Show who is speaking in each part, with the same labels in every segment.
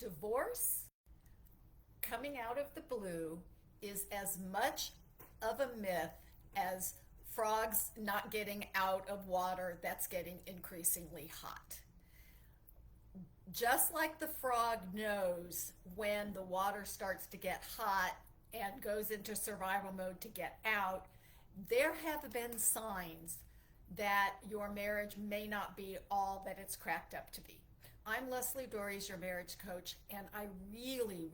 Speaker 1: Divorce coming out of the blue is as much of a myth as frogs not getting out of water that's getting increasingly hot. Just like the frog knows when the water starts to get hot and goes into survival mode to get out, there have been signs that your marriage may not be all that it's cracked up to be. I'm Lesli Dories, your marriage coach, and I really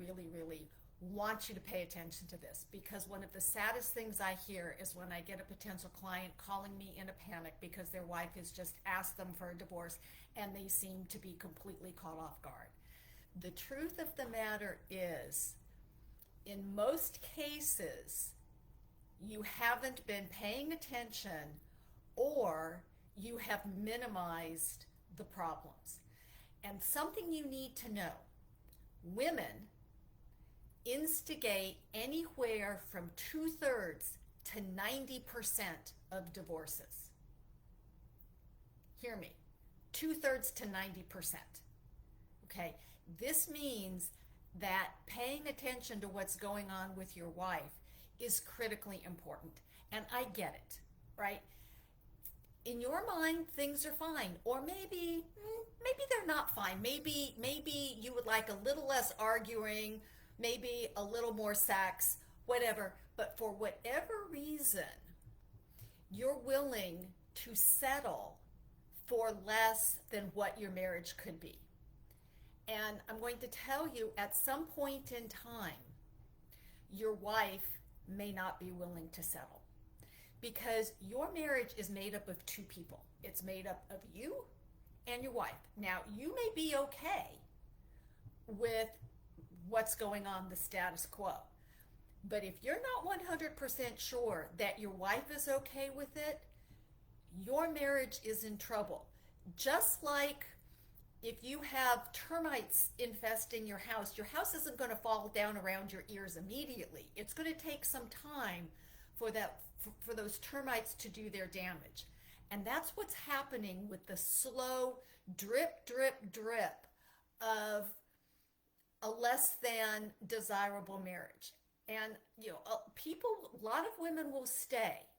Speaker 1: want you to pay attention to this, because one of the saddest things I hear is when I get a potential client calling me in a panic because their wife has just asked them for a divorce and they seem to be completely caught off guard. The truth of the matter is, in most cases, you haven't been paying attention or you have minimized the problems. And something you need to know, women instigate anywhere from 2/3 to 90% of divorces. Hear me, 2/3 to 90%. Okay, this means that paying attention to what's going on with your wife is critically important. And I get it, right? In your mind, things are fine, or maybe they're not fine. Maybe you would like a little less arguing, maybe a little more sex, whatever. But for whatever reason, you're willing to settle for less than what your marriage could be. And I'm going to tell you, at some point in time, your wife may not be willing to settle, because your marriage is made up of two people. It's made up of you and your wife. Now, you may be okay with what's going on, the status quo, but if you're not 100% sure that your wife is okay with it, your marriage is in trouble. Just like if you have termites infesting your house isn't going to fall down around your ears immediately. It's going to take some time for those termites to do their damage. And that's what's happening with the slow drip of a less than desirable marriage. And a lot of women will stay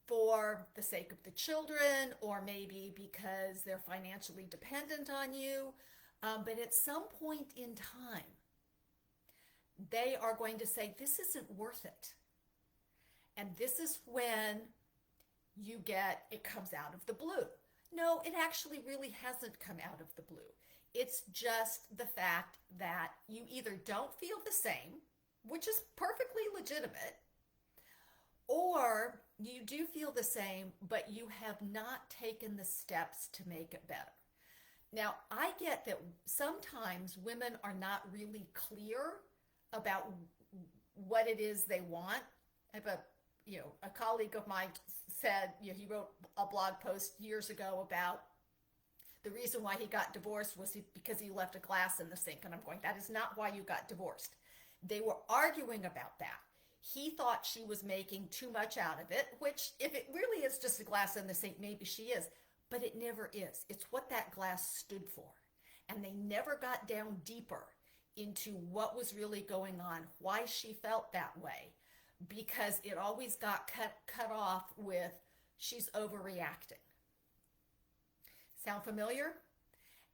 Speaker 1: for the sake of the children, or maybe because they're financially dependent on you. But at some point in time, they are going to say, this isn't worth it. And this is when it comes out of the blue. No, it actually really hasn't come out of the blue. It's just the fact that you either don't feel the same, which is perfectly legitimate, or you do feel the same, but you have not taken the steps to make it better. Now, I get that sometimes women are not really clear about what it is they want. I have a colleague of mine said, he wrote a blog post years ago about the reason why he got divorced was because he left a glass in the sink. And I'm going, that is not why you got divorced. They were arguing about that. He thought she was making too much out of it, which if it really is just a glass in the sink, maybe she is, but it never is. It's what that glass stood for. And they never got down deeper into what was really going on, why she felt that way, because it always got cut off with, she's overreacting. Sound familiar?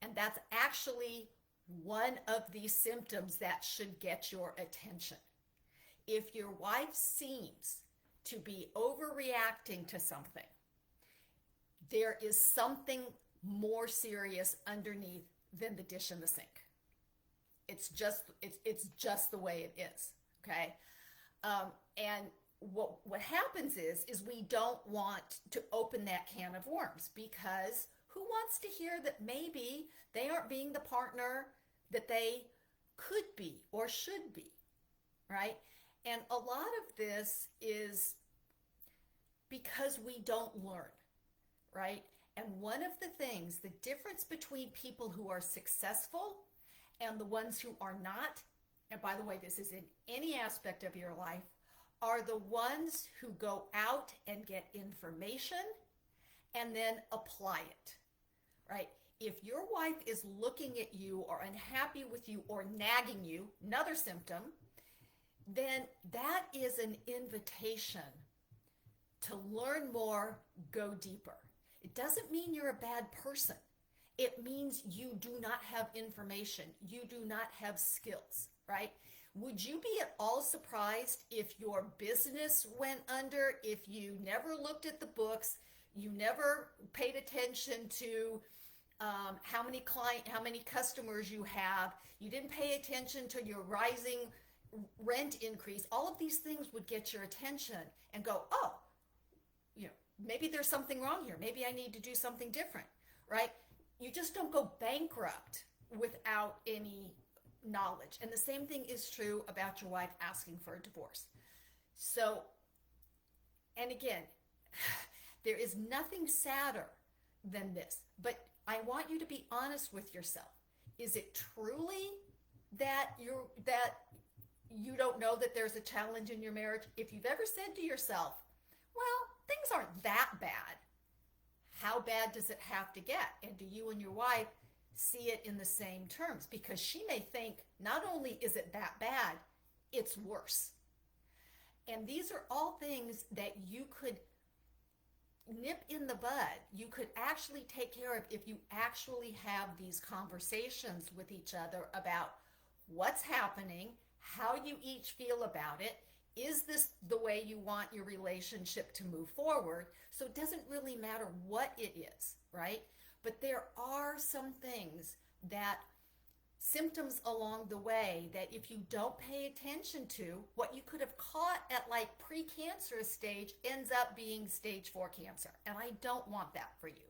Speaker 1: And that's actually one of the symptoms that should get your attention. If your wife seems to be overreacting to something, there is something more serious underneath than the dish in the sink. It's just the way it is, okay? And what happens is we don't want to open that can of worms, because who wants to hear that maybe they aren't being the partner that they could be or should be, right? And a lot of this is because we don't learn, right? And one of the things, the difference between people who are successful and the ones who are not, and by the way, this is in any aspect of your life, are the ones who go out and get information and then apply it, right? If your wife is looking at you or unhappy with you or nagging you, another symptom, then that is an invitation to learn more, go deeper. It doesn't mean you're a bad person. It means you do not have information. You do not have skills, right? Would you be at all surprised if your business went under, if you never looked at the books, you never paid attention to how many customers you have, you didn't pay attention to your rising rent increase? All of these things would get your attention and go, oh, maybe there's something wrong here. Maybe I need to do something different, right? You just don't go bankrupt without any knowledge. And the same thing is true about your wife asking for a divorce. So, and again, there is nothing sadder than this, but I want you to be honest with yourself. Is it truly that you don't know that there's a challenge in your marriage? If you've ever said to yourself, well, things aren't that bad, how bad does it have to get? And do you and your wife see it in the same terms? Because she may think not only is it that bad, it's worse. And these are all things that you could nip in the bud. You could actually take care of if you actually have these conversations with each other about what's happening, how you each feel about it. Is this the way you want your relationship to move forward? So it doesn't really matter what it is, right? But there are some things that symptoms along the way that if you don't pay attention to, what you could have caught at like precancerous stage ends up being stage 4 cancer. And I don't want that for you.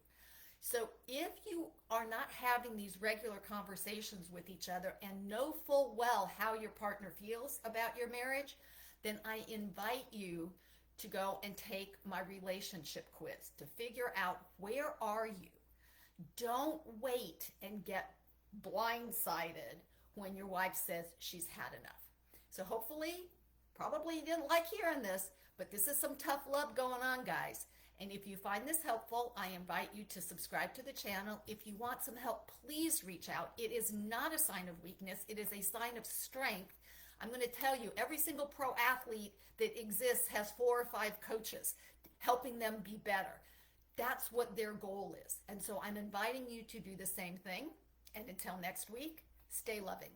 Speaker 1: So if you are not having these regular conversations with each other and know full well how your partner feels about your marriage, then I invite you to go and take my relationship quiz to figure out, where are you? Don't wait and get blindsided when your wife says she's had enough. So hopefully, probably you didn't like hearing this, but this is some tough love going on, guys. And if you find this helpful, I invite you to subscribe to the channel. If you want some help, please reach out. It is not a sign of weakness. It is a sign of strength. I'm going to tell you, every single pro athlete that exists has 4 or 5 coaches helping them be better. That's what their goal is. And so I'm inviting you to do the same thing. And until next week, stay loving.